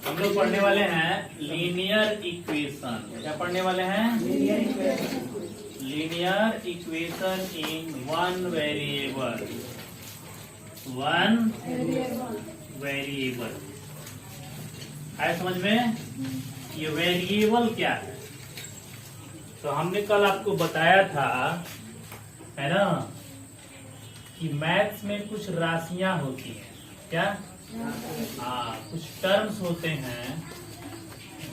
हम लोग पढ़ने वाले हैं लीनियर इक्वेशन। क्या पढ़ने वाले हैं? Linear equation in one variable. है समझ में? ये वेरिएबल क्या है? तो हमने कल आपको बताया था, है ना, कि मैथ्स में कुछ राशियां होती हैं। क्या? हाँ, कुछ टर्म्स होते हैं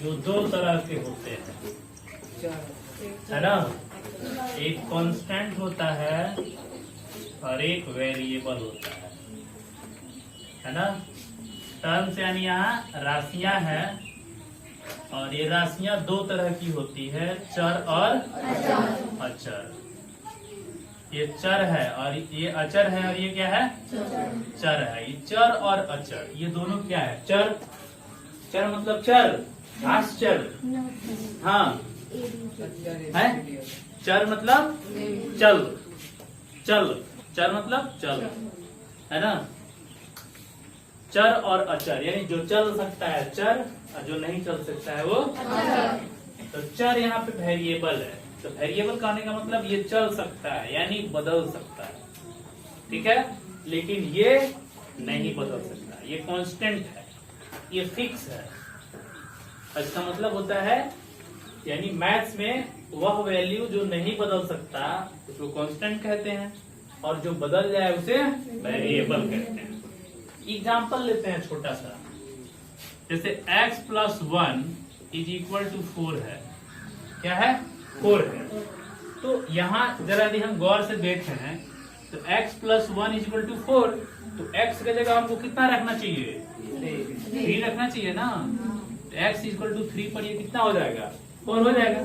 जो दो तरह के होते हैं, है ना। एक कांस्टेंट होता है और एक वेरिएबल होता है ना। टर्म्स यानी यहाँ राशियां हैं, और ये राशियां दो तरह की होती है, चर और अचर। ये चर है और ये अचर है, और ये क्या है? चर है। ये चर और अचर ये दोनों क्या है? चर। चर मतलब चर, आश्चर्य। हाँ है। चर मतलब चल, चल। चर मतलब चल, है ना। चर और अचर यानी जो चल सकता है चर, और जो नहीं चल सकता है वो अचर। तो चर यहाँ पे वेरिएबल है। तो वेरिएबल का आने का मतलब ये चल सकता है यानी बदल सकता है, ठीक है। लेकिन ये नहीं बदल सकता, ये कांस्टेंट है, ये फिक्स है। इसका मतलब होता है, यानी मैथ्स में वह वैल्यू जो नहीं बदल सकता उसको कांस्टेंट कहते हैं, और जो बदल जाए उसे वेरिएबल कहते हैं। एग्जाम्पल लेते हैं छोटा सा, जैसे x plus 1 is equal to 4 है। क्या है? 4 है। तो यहाँ जरा यदि हम गौर से देखें तो x plus 1 is equal to 4, तो x की जगह हमको कितना रखना चाहिए? 3 रखना चाहिए ना। तो x इज इक्वल टू 3 पर ये कितना हो जाएगा? 4 हो जाएगा।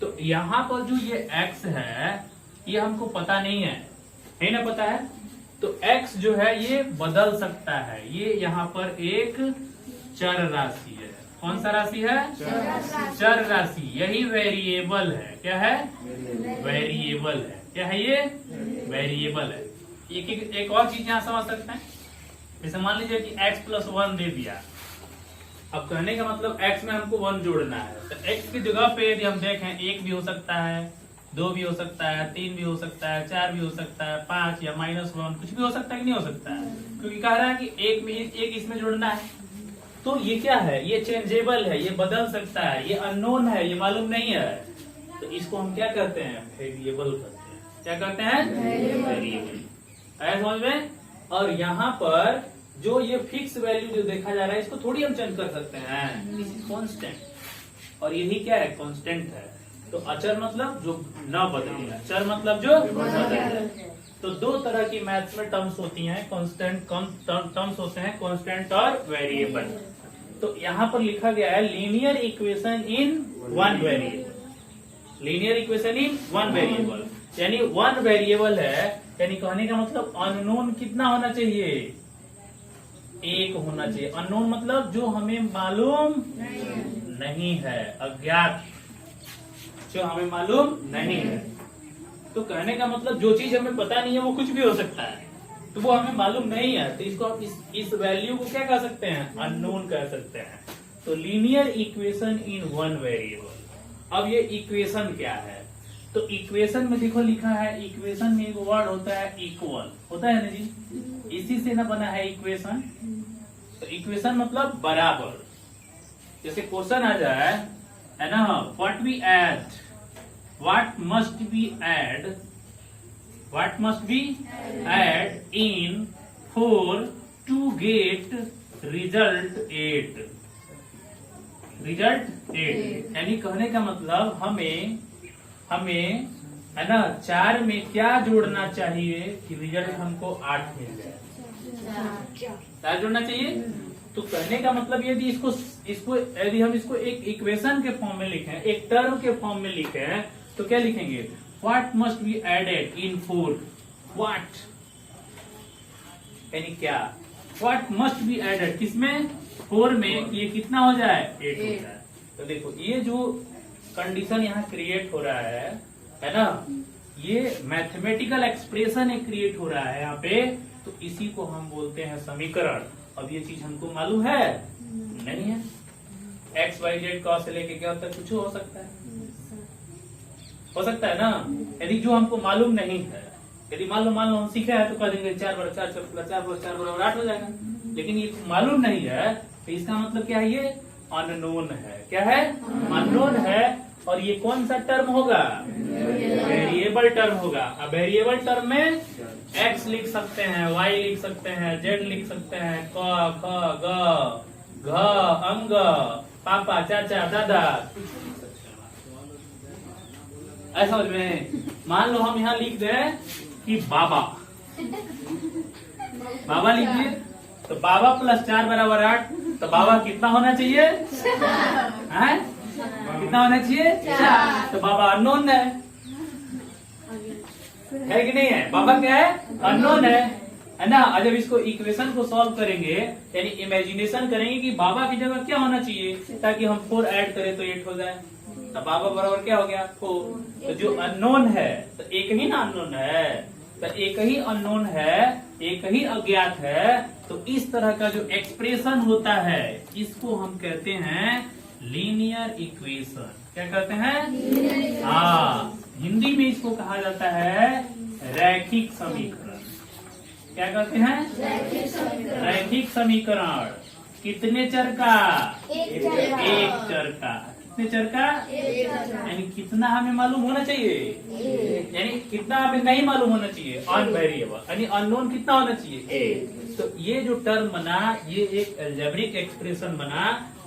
तो यहाँ पर जो ये x है ये हमको पता नहीं है ना, पता है। तो x जो है ये बदल सकता है। ये यहाँ पर एक चर राशि है। कौन सा राशि है? चर राशि। यही वेरिएबल है। क्या है? वेरिएबल है। क्या है ये? वेरिएबल है। एक और चीज यहाँ समझ सकते हैं। जैसे मान लीजिए कि x प्लस 1 दे दिया। अब कहने का मतलब x में हमको 1 जोड़ना है, तो x की जगह पे यदि हम देखें 1 भी हो सकता है, 2 भी हो सकता है, 3 भी हो सकता है, 4 भी हो सकता है, 5 या -1 कुछ भी हो सकता है कि नहीं हो सकता है, क्योंकि कह रहा है कि एक इसमें जोड़ना है। तो ये क्या है? ये चेंजेबल है, ये बदल सकता है, ये अननोन है, ये मालूम नहीं है। तो इसको हम क्या कहते हैं? वेरिएबल कहते हैं। क्या कहते हैं? वेरिएबल। आया समझ में? और यहाँ पर जो ये फिक्स वैल्यू जो देखा जा रहा है इसको थोड़ी हम चेंज कर सकते हैं, कांस्टेंट। और यही क्या है? कांस्टेंट है। तो अचर मतलब जो न बदलेगा, चर मतलब जो बदलेगा। तो दो तरह की मैथ्स में टर्म्स होती हैं, कांस्टेंट टर्म्स होते हैं, कांस्टेंट और वेरिएबल। तो यहाँ पर लिखा गया है linear equation in one variable. Linear equation in one variable यानी वन वेरिएबल है, यानी कहने का मतलब अननोन कितना होना चाहिए? 1 होना चाहिए। अननोन मतलब जो हमें मालूम नहीं है, अज्ञात, जो हमें मालूम नहीं है। तो कहने का मतलब जो चीज हमें पता नहीं है वो कुछ भी हो सकता है, तो वो हमें मालूम नहीं है, तो इसको आप इस वैल्यू को क्या कह सकते हैं? अननोन कह सकते हैं। तो linear equation in one variable. अब ये इक्वेशन क्या है? तो इक्वेशन में देखो लिखा है, इक्वेशन में एक वर्ड होता है इक्वल, होता है ना जी, इसी से ना बना है इक्वेशन। तो इक्वेशन मतलब बराबर। जैसे क्वेश्चन आ जाए, है ना, what we add, what must be add in 4 to get result 8? यानी कहने का मतलब हमें है ना 4 में क्या जोड़ना चाहिए कि रिजल्ट हमको 8 मिल जाए? 4 जोड़ना चाहिए। तो कहने का मतलब यदि इसको यदि हम इसको एक इक्वेशन के फॉर्म में लिखें, एक टर्म के फॉर्म में लिखें, तो क्या लिखेंगे? What must be added in 4? What यानी क्या? व्हाट मस्ट बी एडेड किसमें? 4 में, ये कितना हो जाए? 8 हो जाए। तो देखो ये जो कंडीशन यहाँ क्रिएट हो रहा है ना, ये मैथमेटिकल एक्सप्रेशन क्रिएट हो रहा है यहाँ पे। तो इसी को हम बोलते हैं समीकरण। अब ये चीज हमको मालूम है नहीं है। एक्स वाई जेड कॉस से लेके क्या होता है, कुछ हो सकता है ना। यदि जो हमको मालूम नहीं है, यदि मान लो हम सीखे हैं तो कह देंगे 4 बराबर 4 4 बराबर 8 हो जाएगा। लेकिन ये मालूम नहीं है तो इसका मतलब क्या है, ये अननोन है। क्या है, अननोन है। और ये कौन सा टर्म होगा, वेरिएबल टर्म होगा। अब वेरिएबल टर्म में एक्स लिख सकते हैं, वाई लिख सकते हैं, जेड लिख सकते हैं, क ख ग घ अंग पापा चाचा दादा, ऐसा समझ में। मान लो हम यहाँ लिख दें कि बाबा लिख दिए तो बाबा प्लस 4 बराबर 8, तो बाबा कितना होना चाहिए, है? कितना होना चाहिए, 4। तो बाबा अननोन है कि नहीं है, बाबा क्या है, अननोन है ना। जब इसको इक्वेशन को सॉल्व करेंगे यानी इमेजिनेशन करेंगे कि बाबा की जगह क्या होना चाहिए, ताकि हम 4 ऐड करें तो 8 हो जाए। तो बाबा बराबर क्या हो गया, 4। तो जो अननोन है तो एक ही ना अननोन है, तो एक ही अननोन है, एक ही अज्ञात है। तो इस तरह का जो एक्सप्रेशन होता है इसको हम कहते हैं लीनियर इक्वेशन। क्या कहते हैं, हाँ, हिंदी में इसको कहा जाता है रैखिक समीकरण। क्या कहते हैं, रैखिक समीकरण। कितने चर का, एक चर का। कितने चर का, यानी कितना हमें मालूम होना चाहिए, यानी कितना हमें नहीं मालूम होना चाहिए, अनवेरिएबल, यानी अननोन कितना होना चाहिए, 1। तो ये जो टर्म बना ये एक अलजेब्रिक एक्सप्रेशन बना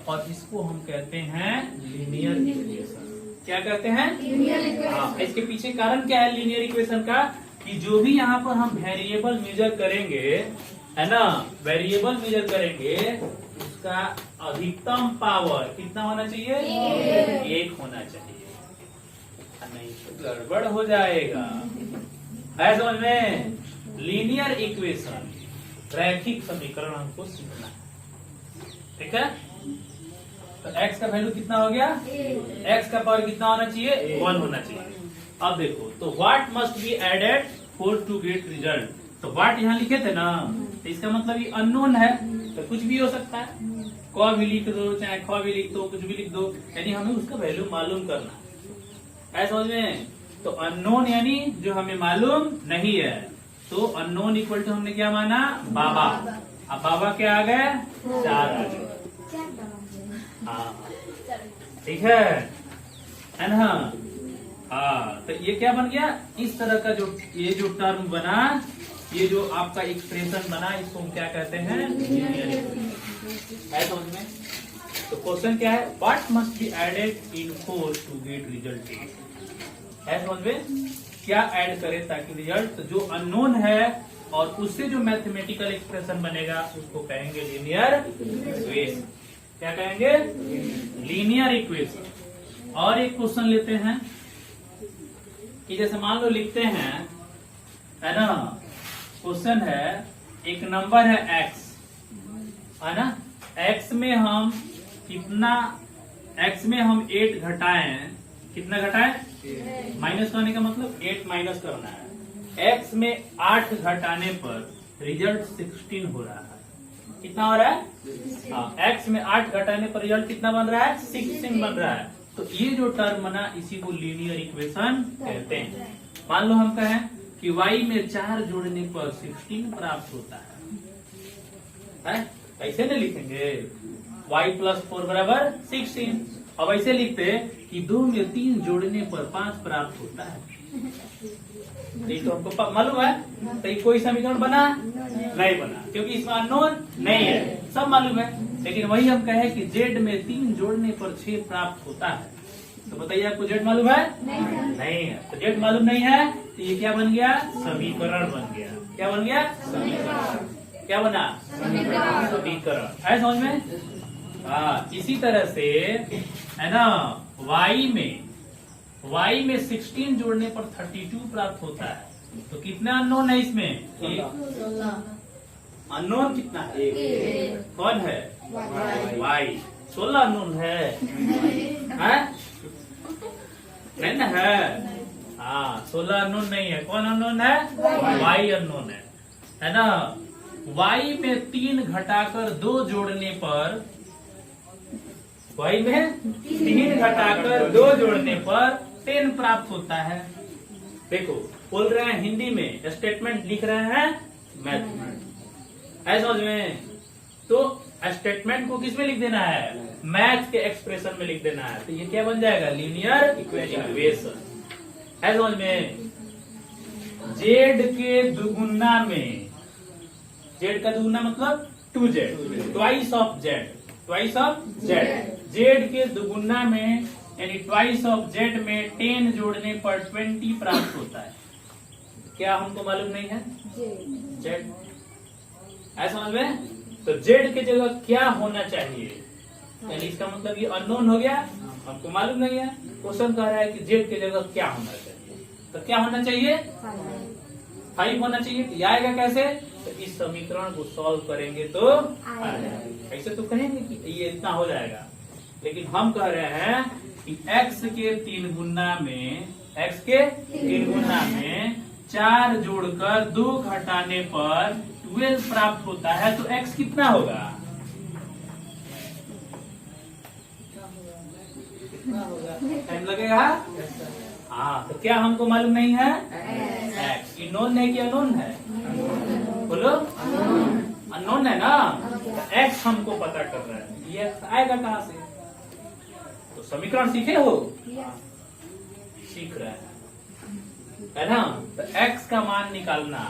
और इसको हम कहते हैं लीनियर इक्वेशन। क्या कहते हैं, लीनियर इक्वेशन। हाँ, इसके पीछे कारण क्या है लीनियर इक्वेशन का, कि जो भी यहाँ पर हम वेरिएबल मेजर करेंगे, है ना, वेरिएबल मेजर करेंगे उसका अधिकतम पावर कितना होना चाहिए, 1 होना चाहिए, नहीं तो गड़बड़ हो जाएगा। है समझ में, लीनियर इक्वेशन, रैखिक समीकरण हमको सीखना है, ठीक है। तो x का वैल्यू कितना हो गया, x का पावर कितना होना चाहिए, 1 होना चाहिए। अब देखो, तो what must be added for to get result. तो व्हाट यहाँ लिखे थे ना, तो इसका मतलब ये अननोन है, तो कुछ भी हो सकता है, क भी लिख दो चाहे ख भी लिख दो, कुछ भी लिख दो, यानी हमें उसका वैल्यू मालूम करना है, समझ में। तो अननोन यानी जो हमें मालूम नहीं है, तो अननोन इक्वल टू हमने क्या माना, बाबा। अब बाबा क्या आ गए, 4 आ गए। हाँ ठीक है ना। हाँ, तो ये क्या बन गया, इस तरह का जो ये जो टर्म बना, ये जो आपका एक्सप्रेशन बना, इसको हम क्या कहते हैं, लीनियर इक्वेशन। है समझ में। तो क्वेश्चन क्या है, what must be added in 4 to get result 8। है समझ में, क्या ऐड करें ताकि रिजल्ट, तो जो अननोन है और उससे जो मैथमेटिकल एक्सप्रेशन बनेगा उसको कहेंगे लीनियर इक्वेशन। क्या कहेंगे, लीनियर इक्वेशन। और एक क्वेश्चन लेते हैं कि जैसे मान लो लिखते हैं, है ना, क्वेश्चन है एक नंबर है x, है ना, x में हम कितना, x में हम 8 घटाएं, कितना घटाएं, माइनस करने का मतलब 8 माइनस करना है। x में 8 घटाने पर रिजल्ट 16 हो रहा है। कितना हो रहा है, हाँ, x में 8 घटाने पर रिजल्ट कितना बन रहा है, 16 बन रहा है। तो ये जो टर्म बना इसी को लीनियर इक्वेशन कहते हैं। मान लो हम कहें कि y में 4 जोड़ने पर 16 प्राप्त होता है, ऐसे नहीं लिखेंगे, y प्लस 4 बराबर 16। अब ऐसे लिखते कि 2 में 3 जोड़ने पर 5 प्राप्त होता है। तो हमको मालूम है, तो ये कोई समीकरण बना नहीं बना, क्योंकि इसमें अननोन नहीं है, सब मालूम है। लेकिन वही हम कहे कि z में 3 जोड़ने पर 6 प्राप्त होता है। तो बताइए आपको z मालूम है, नहीं है। तो z मालूम नहीं है तो ये क्या बन गया, समीकरण बन गया। क्या बन गया, समीकरण। क्या बना, समीकरण। है समझ में। हाँ, इसी तरह से है ना, y में 16 जोड़ने पर 32 प्राप्त होता है। तो कितना अननोन है इसमें, अननोन कितना है, एक। कौन है, y। 16 अननोन है, नहीं ना है, हाँ, 16 अननोन नहीं है। कौन अननोन है, y अननोन है ना। y में 3 घटाकर 2 जोड़ने पर, y में 3 घटाकर 2 जोड़ने पर 10 प्राप्त होता है। देखो बोल रहे हैं हिंदी में, स्टेटमेंट लिख रहे हैं मैथ में, ऐसा समझ में। तो स्टेटमेंट को किस में लिख देना है, मैथ के एक्सप्रेशन में लिख देना है। तो ये क्या बन जाएगा, लीनियर इक्वेशन। ऐसा समझ में। जेड के दुगुना में, जेड का दुगुना मतलब 2z, twice of Z, twice of Z. Z के दुगुना में यानी ट्वाइस ऑफ जेड में 10 जोड़ने पर 20 प्राप्त होता है। क्या हमको मालूम नहीं है, जेड। ऐसा समझ में। तो जेड की जगह क्या होना चाहिए, यानी इसका मतलब ये अननोन हो गया, हमको मालूम नहीं है। क्वेश्चन कह रहा है कि जेड की जगह क्या होना चाहिए, तो क्या होना चाहिए, 5 होना चाहिए। तो आएगा कैसे, तो इस समीकरण को सॉल्व करेंगे तो आएगा। ऐसे तो कहेंगे कि ये इतना हो जाएगा, लेकिन हम कह रहे हैं कि x के 3 गुना में, x के 3 गुना में 4 जोड़कर 2 घटाने पर 12 प्राप्त होता है। तो x कितना होगा, टाइम लगेगा। हाँ, तो क्या हमको मालूम नहीं है, x। ये नोन है कि अननोन है, बोलो अननोन है ना। तो x हमको पता कर रहा है, ये x आएगा कहाँ से। तो समीकरण सीखे हो, सीख रहे हैं, है ना। तो x का मान निकालना,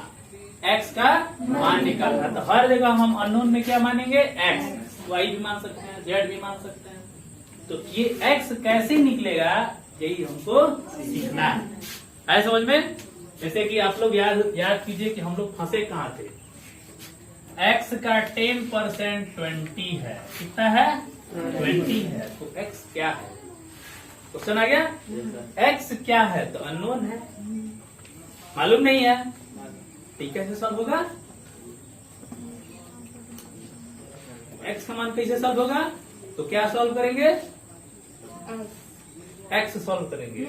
x का मान निकालना। तो हर जगह हम अननोन में क्या मानेंगे, x। y भी मान सकते हैं, z भी मान सकते हैं। तो ये x कैसे निकलेगा, यही हमको सीखना है। ऐसा समझ में। जैसे कि आप लोग याद कीजिए कि हम लोग फंसे कहाँ थे। x का 10% 20 है, कितना है, 20 है। तो x क्या है, क्वेश्चन आ गया। x क्या है, तो अननोन है, मालूम नहीं है। ठीक, कैसे सॉल्व होगा, x का मान कैसे सॉल्व होगा। तो क्या सॉल्व करेंगे, x सॉल्व करेंगे,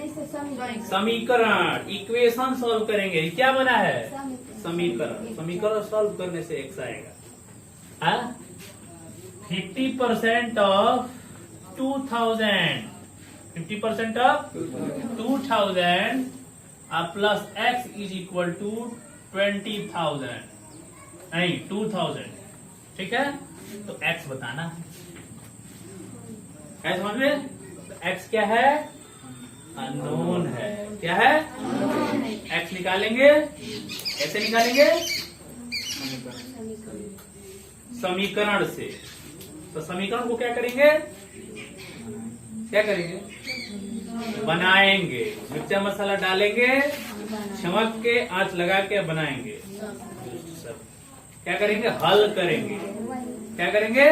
समीकरण, इक्वेशन सॉल्व करेंगे। क्या बना है, समीकरण। समीकरण सॉल्व करने से x आएगा। 50% of 2000, 50% of 2000 plus x is equal to 20,000, नहीं 2000। ठीक है, तो x बताना है। क्या समझ में, x क्या है, अननोन है। क्या है, x निकालेंगे, कैसे निकालेंगे, समीकरण से। तो समीकरण को क्या करेंगे, क्या करेंगे, बनाएंगे, मिर्चा मसाला डालेंगे, चमक के आंच लगा के बनाएंगे। क्या करेंगे, हल करेंगे। क्या करेंगे,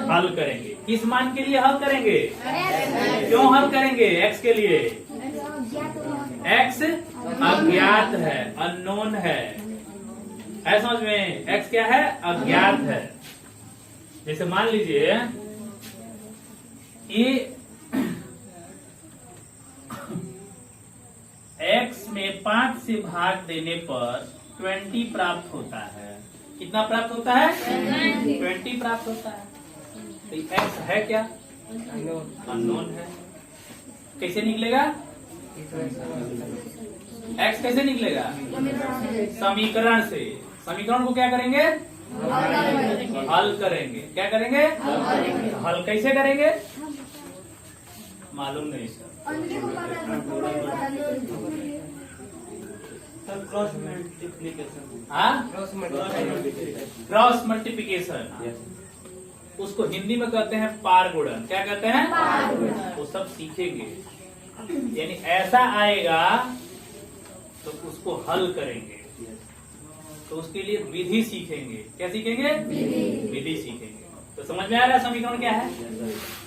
हल करेंगे। किस मान के लिए हल करेंगे, क्यों हल करेंगे, x के लिए। x अज्ञात है, अननोन है। ऐसा समझ में, x क्या है, अज्ञात है। जैसे मान लीजिए ये x में 5 से भाग देने पर 20 प्राप्त होता है। कितना प्राप्त होता है, 20 प्राप्त होता है। तो x है क्या, अननोन है। कैसे निकलेगा, x कैसे निकलेगा, समीकरण से। समीकरण को क्या करेंगे, हल करेंगे। क्या करेंगे, हल कैसे करेंगे, मालूम नहीं सर। क्रॉस मल्टीप्लिकेशन, हाँ, क्रॉस मल्टीप्लिकेशन, उसको हिंदी में कहते हैं पार गुणन। क्या कहते हैं, वो सब सीखेंगे। यानी ऐसा आएगा तो उसको हल करेंगे, तो उसके लिए विधि सीखेंगे। क्या सीखेंगे, विधि सीखेंगे। तो समझ में आ रहा है समीकरण क्या है।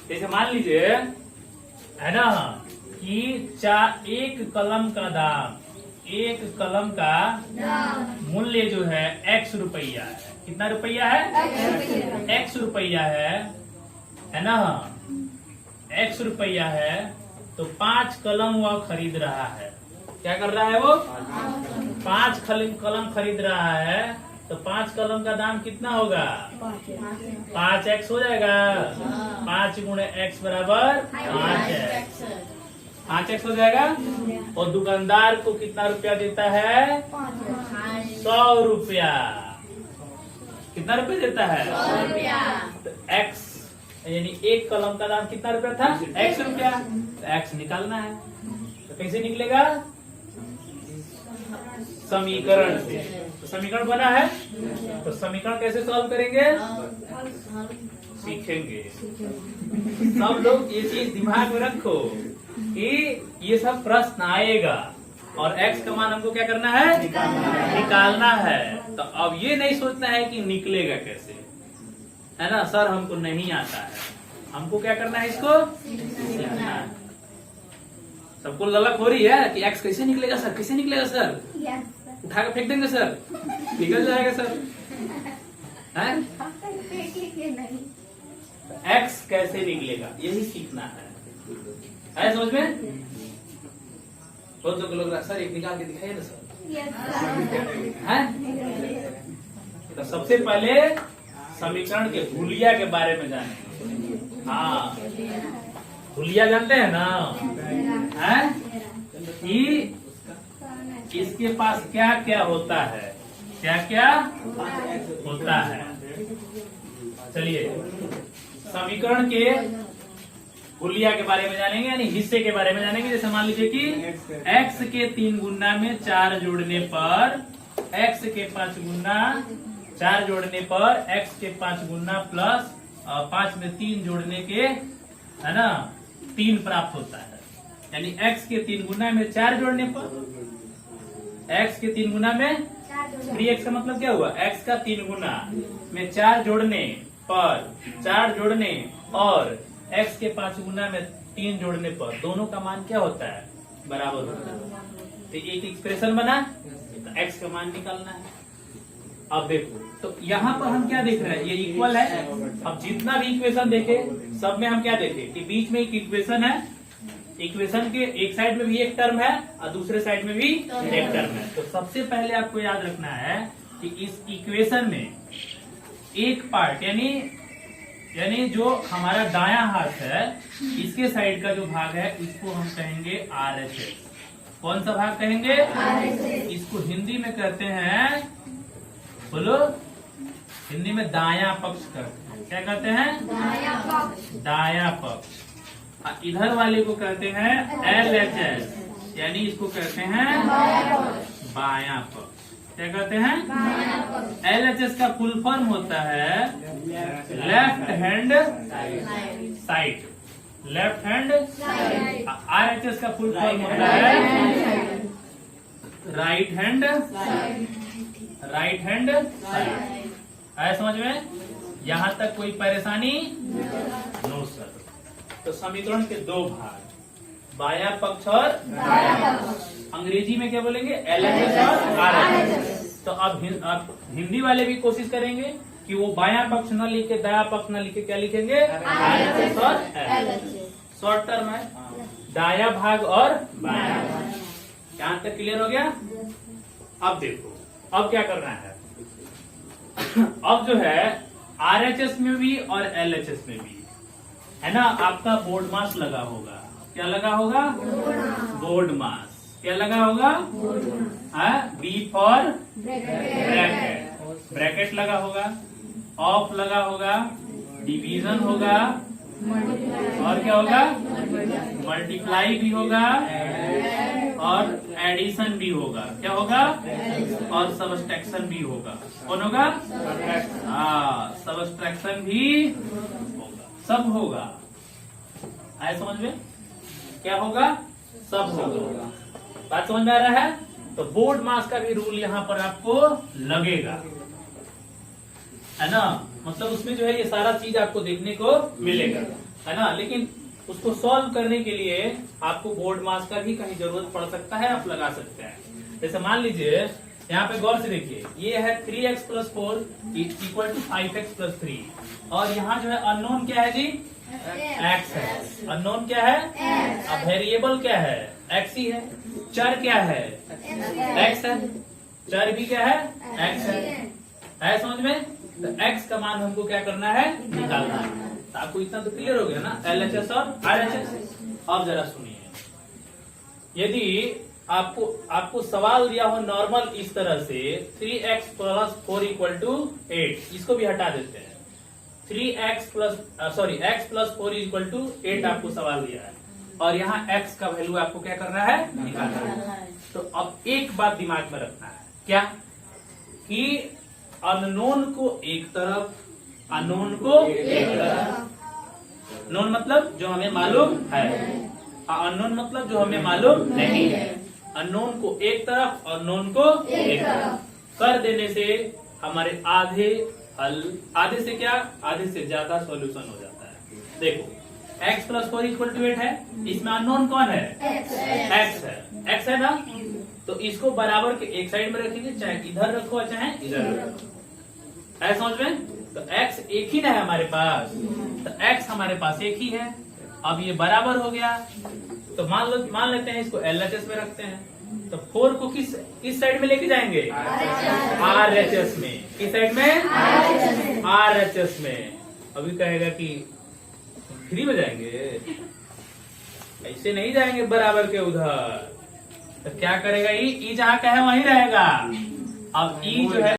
जैसे मान लीजिए है ना कि एक कलम का दाम, एक कलम का मूल्य जो है x रुपया है। कितना रुपया है, x रुपया है ना, x रुपया है। तो 5 कलम वह खरीद रहा है। क्या कर रहा है वो, 5 कलम खरीद रहा है। तो 5 5 कलम का दाम कितना होगा? 5x हो जाएगा। 5 गुणे x बराबर 5x। 5x हो जाएगा। और दुकानदार को कितना रुपया देता है? 100 रुपया। कितना रुपया देता है? 100 रुपया। तो x यानी एक कलम का दाम कितना रुपया था? x रुपया। तो x निकालना है, तो कैसे निकलेगा? समीकरण से। तो समीकरण बना है, तो समीकरण कैसे सॉल्व करेंगे सीखेंगे। सब लोग ये चीज दिमाग में रखो कि ये सब प्रश्न आएगा और x का मान हमको क्या करना है? निकालना है। तो अब ये नहीं सोचना है कि निकलेगा कैसे, है ना सर, हमको नहीं आता है। हमको क्या करना है? इसको सीखना है। सबको ललक हो रही है कि x कैसे निकलेगा सर, कैसे निकलेगा सर? उठा के फेंक देंगे सर, निकल जाएगा सर, है? x कैसे निकलेगा यही सीखना है समझ में? बहुत लोग सर एक निकाल के दिखाइए ना सर, है? तो सबसे पहले समीकरण के हुलिया के बारे में जानेंगे। हाँ, हुलिया जानते हैं ना? है कि इसके पास क्या क्या होता है, क्या क्या होता है। चलिए समीकरण के हुलिया के बारे में जानेंगे, यानी हिस्से के बारे में जानेंगे। जैसे मान लीजिए कि x के 3 गुना में 4 जोड़ने पर x के 5 गुना 4 जोड़ने पर x के 5 गुना प्लस 5 में 3 जोड़ने के, है ना, 3 प्राप्त होता है। यानी x के 3 गुना में 4 जोड़ने पर, x के 3 गुना में 3x का मतलब क्या हुआ? x का 3 गुना में 4 जोड़ने पर, 4 जोड़ने और x के 5 गुना में 3 जोड़ने पर दोनों का मान क्या होता है? बराबर होता है। तो एक एक्सप्रेशन बना, तो x का मान निकालना है। अब देखो, तो यहाँ पर हम क्या देख रहे हैं? ये इक्वल है। अब जितना भी इक्वेशन देखे सब में हम क्या देखे कि बीच में एक इक्वेशन है, इक्वेशन के एक साइड में भी एक टर्म है और दूसरे साइड में भी एक टर्म है। तो सबसे पहले आपको याद रखना है कि इस इक्वेशन में एक पार्ट यानी जो हमारा दायां हाथ है, इसके साइड का जो भाग है इसको हम कहेंगे RHS। कौन सा भाग कहेंगे? RHS। इसको हिंदी में कहते हैं, बोलो, हिंदी में दायां पक्ष करते हैं। क्या कहते हैं? दायां पक्ष। दायां पक्ष। इधर वाले को कहते हैं LHS, यानी इसको कहते हैं बायां पक्ष। क्या कहते हैं? LHS का फुल फॉर्म होता है left hand side. Left hand side. RHS का फुल फॉर्म होता है राइट हैंड साइड। आया समझ में? यहाँ तक कोई परेशानी? No sir. तो समीकरण के 2 भाग, बायां पक्ष और अंग्रेजी में क्या बोलेंगे? LHS और RHS। तो अब हिंदी वाले भी कोशिश करेंगे कि वो बायां पक्ष न लिखे, दायां पक्ष न लिखे, क्या लिखेंगे? RHS और LHS। शॉर्ट टर्म है, दायां भाग और बायां भाग। यहाँ तक क्लियर हो गया? अब देखो, अब क्या करना है? अब जो है RHS में भी और LHS में भी, है ना, आपका बोर्ड मास लगा होगा। क्या लगा होगा? बोर्ड मास। क्या लगा होगा? B फॉर ब्रैकेट, ब्रैकेट लगा होगा, ऑफ लगा होगा, डिवीजन होगा, और क्या होगा? मल्टीप्लाई भी होगा और एडिशन भी होगा। क्या होगा? और सबट्रैक्शन भी होगा। कौन होगा? हाँ, सबट्रैक्शन भी होगा, सब होगा। आए समझ में? क्या होगा? सब होगा। बात समझ में आ रहा है? तो बोर्ड मास का भी रूल यहाँ पर आपको लगेगा, है ना, मतलब उसमें जो है ये सारा चीज आपको देखने को मिलेगा, है ना। लेकिन उसको सॉल्व करने के लिए आपको बोर्ड मास का भी कहीं जरूरत पड़ सकता है, आप लगा सकते हैं। जैसे मान लीजिए यहाँ पे गौर से देखिए, ये है 3x + 4 = 5x + 3, और यहाँ जो है अननोन क्या है जी? x है। अननोन क्या है? अब वेरिएबल क्या है? x ही है। चर क्या है? x है। चर भी क्या है? x है। है समझ में? तो x का मान हमको क्या करना है, निकालना है। तो आपको इतना तो क्लियर हो गया ना, LHS और RHS। अब जरा सुनिए, यदि आपको सवाल दिया हो नॉर्मल इस तरह से 3x + 4 = 8, इसको भी हटा देते हैं। x + 4 = 8 आपको सवाल दिया है और यहाँ x का वैल्यू आपको क्या करना है, निकालना है। तो अब एक बात दिमाग में रखना है, क्या कि अननोन को एक तरफ, अननोन को एक तरफ, नोन मतलब जो हमें मालूम है, अननोन मतलब जो हमें मालूम नहीं है। अननोन को एक तरफ और नोन को एक तरफ कर देने से हमारे आधे से क्या, आधे से ज्यादा सॉल्यूशन हो जाता है। देखो x + 4 = 8 है, इसमें अननोन कौन है, x है ना। तो इसको बराबर के एक साइड में रखेंगे, चाहे इधर रखो चाहे इधर रखो, है समझ में? तो x एक ही ना है हमारे पास, तो x हमारे पास एक ही है। अब ये बराबर हो गया, तो मान लेते हैं इसको LHS में रखते हैं। तो 4 को किस साइड में लेके जाएंगे, RHS में। किस साइड में, RHS में। अभी कहेगा कि फ्री में जाएंगे, ऐसे नहीं जाएंगे बराबर के उधर। तो क्या करेगा, ई जहाँ का है वहीं रहेगा। अब ई जो है